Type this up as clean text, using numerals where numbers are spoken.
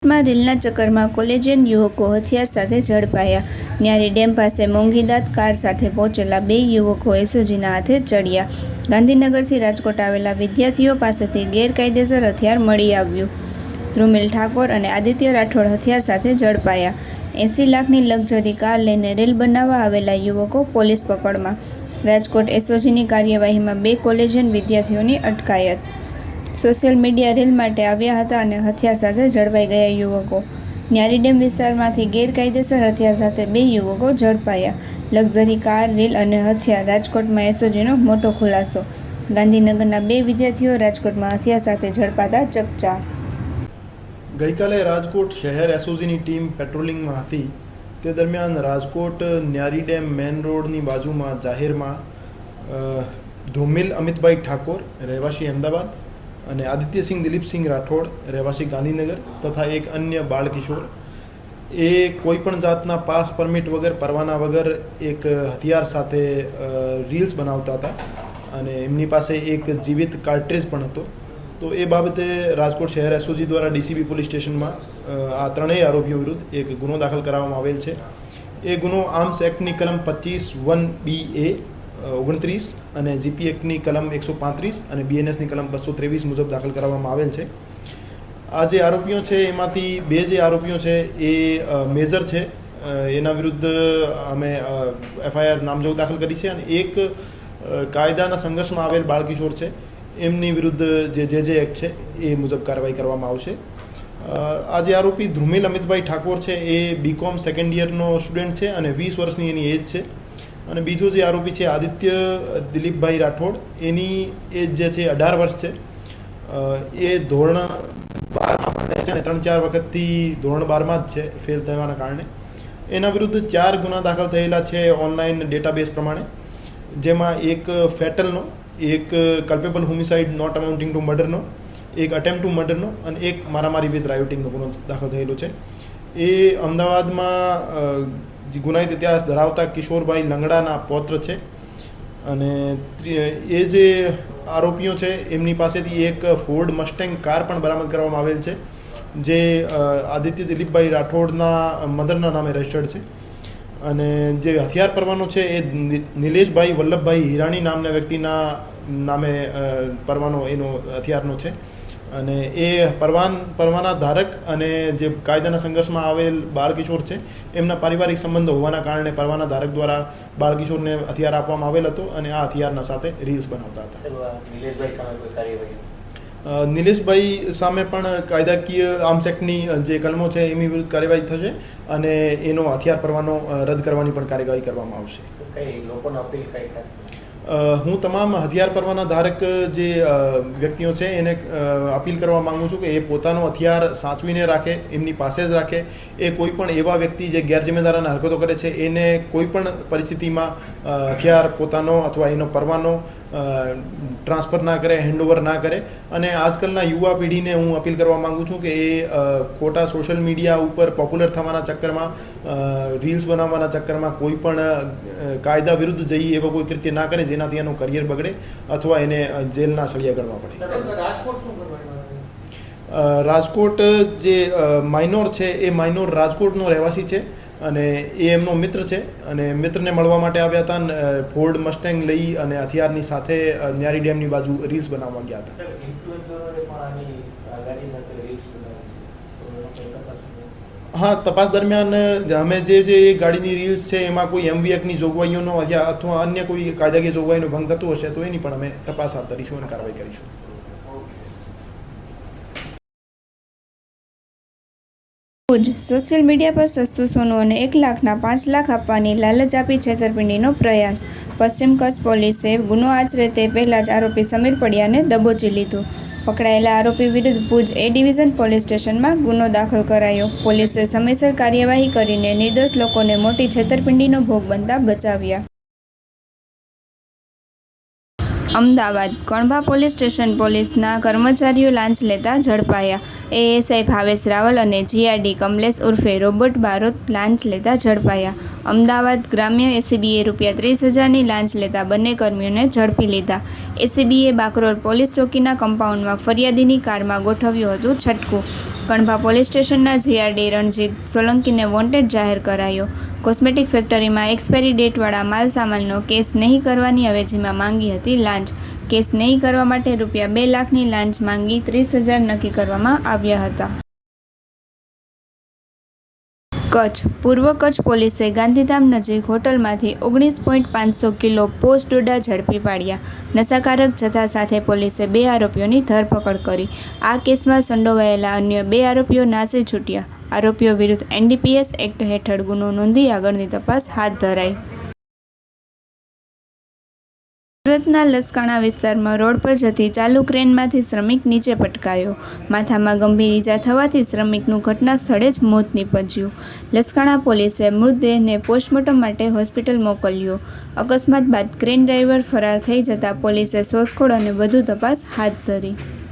માં રેલના ચક્કરમાં કોલેજિયન યુવકો હથિયાર સાથે ઝડપાયા। ન્યારી ડેમ પાસે મોંઘીદાટ કાર સાથે પહોંચેલા 2 યુવકો એસઓજીના હાથે ચડ્યા। ગાંધીનગરથી રાજકોટ આવેલા વિદ્યાર્થીઓ પાસેથી ગેરકાયદેસર હથિયાર મળી આવ્યું। ધ્રુમિલ ઠાકોર અને આદિત્ય રાઠોડ હથિયાર સાથે ઝડપાયા। 80 લાખની લક્ઝરી કાર લઈને રેલ બનાવવા આવેલા યુવકો પોલીસ પકડમાં। રાજકોટ એસઓજીની કાર્યવાહીમાં 2 કોલેજિયન વિદ્યાર્થીઓની અટકાયત। સોશિયલ મીડિયા રીલ માટે આવ્યા હતા અને હથિયાર સાથે ઝડપાઈ ગયા યુવકો। ન્યારી ડેમ વિસ્તારમાંથી ગેરકાયદેસર હથિયાર સાથે 2 યુવકો ઝડપાયા। લક્ઝરી કાર, રીલ અને હથિયાર રાજકોટમાં એસઓજીનો મોટો ખુલાસો। ગાંધીનગરના 2 વિદ્યાર્થીઓ રાજકોટમાં હથિયાર સાથે ઝડપાતા ચકચાર। ગઈકાલે રાજકોટ શહેર એસઓજીની ટીમ પેટ્રોલિંગમાં હતી। તે દરમિયાન રાજકોટ ન્યારી ડેમ મેન રોડની બાજુમાં જાહેરમાં ધ્રુમિલ અમિતભાઈ ઠાકોર રહેવાસી અમદાવાદ અને આદિત્યસિંહ દિલીપસિંહ રાઠોડ રહેવાસી ગાંધીનગર તથા એક અન્ય બાળકિશોર એ કોઈપણ જાતના પાસ પરમિટ વગર પરવાના વગર એક હથિયાર સાથે રીલ્સ બનાવતા હતા અને એમની પાસે એક જીવિત કાર્ટ્રેજ પણ હતો। તો એ બાબતે રાજકોટ શહેર એસઓજી દ્વારા ડીસીબી પોલીસ સ્ટેશનમાં આ ત્રણેય આરોપીઓ વિરુદ્ધ એક ગુનો દાખલ કરાવવામાં આવેલ છે। એ ગુનો આર્મ્સ એક્ટની કલમ 25(1)(b)(a) 29 અને જીપી એક્ટની કલમ 135 અને બીએનએસની કલમ 223 મુજબ દાખલ કરવામાં આવેલ છે। આ જે આરોપીઓ છે એમાંથી 2 જે આરોપીઓ છે એ મેજર છે, એના વિરુદ્ધ અમે એફઆઈઆર નામજોગ દાખલ કરી છે અને એક કાયદાના સંઘર્ષમાં આવેલ બાળકિશોર છે એમની વિરુદ્ધ જે એક્ટ છે એ મુજબ કાર્યવાહી કરવામાં આવશે। આ જે આરોપી ધ્રુમિલ અમિતભાઈ ઠાકોર છે એ બીકોમ સેકન્ડ યરનો સ્ટુડન્ટ છે અને 20 વર્ષની એની એજ છે। અને બીજો જે આરોપી છે આદિત્ય દિલીપભાઈ રાઠોડ, એની એજ જે છે 18 વર્ષ છે। એ ધોરણ 12માં ભણે છે અને 3-4 વખતથી ધોરણ 12માં જ છે ફેલ થવાના કારણે। એના વિરુદ્ધ 4 ગુના દાખલ થયેલા છે ઓનલાઈન ડેટાબેઝ પ્રમાણે, જેમાં એક ફેટલનો, એક કલ્પેબલ હોમિસાઇડ નોટ અમાઉન્ટિંગ ટુ મર્ડરનો, એક અટેમ્પ્ટ ટુ મર્ડરનો અને એક મારામારી વિથ રાયોટિંગનો ગુનો દાખલ થયેલો છે। એ અમદાવાદમાં ગુનાહિત ઇતિહાસ ધરાવતા કિશોરભાઈ લંગડાના પૌત્ર છે અને એ જે આરોપીઓ છે એમની પાસેથી એક ફોર્ડ મસ્ટેંગ કાર પણ બરામદ કરવામાં આવેલ છે, જે આદિત્ય દિલીપભાઈ રાઠોડના મધરના નામે રજિસ્ટર્ડ છે। અને જે હથિયાર પરવાનો છે એ નિલેશભાઈ વલ્લભભાઈ હિરાણી નામના વ્યક્તિના નામે પરવાનો એનો હથિયારનો છે અને એ પરવાના ધારક અને જે કાયદાના સંઘર્ષમાં આવેલ બાળકિશોર છે એમના પારિવારિક સંબંધો હોવાના કારણે પરવાના ધારક દ્વારા બાળકિશોરને હથિયાર આપવામાં આવેલ હતો અને આ હથિયારના સાથે રીલ્સ બનાવતા હતા। નિલેશભાઈ સામે પણ કાયદાકીય આર્મ્સ એક્ટની જે કલમો છે એમની વિરુદ્ધ કાર્યવાહી થશે અને એનો હથિયાર પરવાનો રદ કરવાની પણ કાર્યવાહી કરવામાં આવશે। હું તમામ હથિયાર પરવાના ધારક જે વ્યક્તિઓ છે એને અપીલ કરવા માગું છું કે એ પોતાનો હથિયાર સાચવીને રાખે, એમની પાસે જ રાખે। એ કોઈ પણ એવા વ્યક્તિ જે ગેરજિમ્મેદારાના હરકતો કરે છે એને કોઈ પણ પરિસ્થિતિમાં હથિયાર પોતાનો અથવા એનો પરવાનો ટ્રાન્સફર ના કરે, હેન્ડઓવર ના કરે। અને આજકાલના યુવા પેઢીને હું અપીલ કરવા માગું છું કે એ ખોટા સોશિયલ મીડિયા ઉપર પોપ્યુલર થવાના ચક્કરમાં, રીલ્સ બનાવવાના ચક્કરમાં કોઈ પણ કાયદા વિરુદ્ધ જઈ એવો કોઈ કૃત્ય ના કરે જેનાથી એનું કરિયર બગડે અથવા એને જેલના સળિયા ગળવા પડે। રાજકોટ જે માઇનોર છે એ માઇનોર રાજકોટનો રહેવાસી છે અને એ એમનો મિત્ર છે અને મિત્રને મળવા માટે આવ્યા હતા અને ફોર્ડ મસ્ટેંગ લઈ અને હથિયારની સાથે ન્યારી ડેમની બાજુ રીલ્સ બનાવવા ગયા હતા। હા, તપાસ દરમિયાન અમે જે ગાડીની રીલ્સ છે એમાં કોઈ એમવી એક્ટની જોગવાઈઓનો અથવા અન્ય કોઈ કાયદાકીય જોગવાઈનો ભંગ થતું હશે તો એની પણ અમે તપાસ હાથ ધરીશું અને કાર્યવાહી કરીશું। સોશિયલ મીડિયા પર સસ્તું સોનું અને 1 લાખના 5 લાખ આપવાની લાલચ આપી છેતરપિંડીનો પ્રયાસ। પશ્ચિમ કચ્છ પોલીસે ગુનો આચરે તે પહેલાં જ આરોપી સમીર પડિયાને દબોચી લીધો। પકડાયેલા આરોપી વિરુદ્ધ ભુજ એ ડિવિઝન પોલીસ સ્ટેશનમાં ગુનો દાખલ કરાયો। પોલીસે સમયસર કાર્યવાહી કરીને નિર્દોષ લોકોને મોટી છેતરપિંડીનો ભોગ બનતા બચાવ્યા। અમદાવાદ કણભા પોલીસ સ્ટેશન પોલીસના કર્મચારીઓ લાંચ લેતા ઝડપાયા। એએસઆઈ ભાવેશ રાવલ અને જીઆરડી કમલેશ ઉર્ફે રોબર્ટ બારોટ લાંચ લેતા ઝડપાયા। અમદાવાદ ગ્રામ્ય એસીબીએ ₹30,000ની લાંચ લેતા બંને કર્મીઓને ઝડપી લીધા। એસીબીએ બાકરોલ પોલીસ ચોકીના કમ્પાઉન્ડમાં ફરિયાદીની કારમાં ગોઠવ્યું હતું છટકું। કણભા પોલીસ સ્ટેશનના જીઆરડી રણજીત સોલંકીને વોન્ટેડ જાહેર કરાયો. કોસ્મેટિક ફેક્ટરીમાં એક્સપાયરી ડેટવાળા માલ સામાનનો કેસ નહીં કરવાની અવેજીમાં માંગી હતી લાંચ. કેસ નહીં કરવા માટે ₹2 લાખની લાંચ માંગી 30,000 નક્કી કરવામાં આવ્યા હતા. કચ્છ પૂર્વ કચ્છ પોલીસે ગાંધીધામ નજીક હોટલમાંથી 19.500 કિલો પોસ્ટ ડોડા ઝડપી પાડ્યા. નશાકારક જથ્થા સાથે પોલીસે 2 આરોપીઓની ધરપકડ કરી. આ કેસમાં સંડોવાયેલા અન્ય 2 આરોપીઓ નાસી છૂટ્યા. આરોપીઓ વિરુદ્ધ NDPS એક્ટ હેઠળ ગુનો નોંધી આગળની તપાસ હાથ ધરાઈ. સુરતના લસકાણા વિસ્તારમાં રોડ પર જતી ચાલુ ક્રેનમાંથી શ્રમિક નીચે પટકાયો. માથામાં ગંભીર ઈજા થવાથી શ્રમિકનું ઘટના સ્થળે જ મોત નીપજ્યું. લસકાણા પોલીસે મૃતદેહને પોસ્ટમોર્ટમ માટે હોસ્પિટલ મોકલ્યો. અકસ્માત બાદ ક્રેન ડ્રાઈવર ફરાર થઈ જતા પોલીસે શોધખોળ અને વધુ તપાસ હાથ ધરી.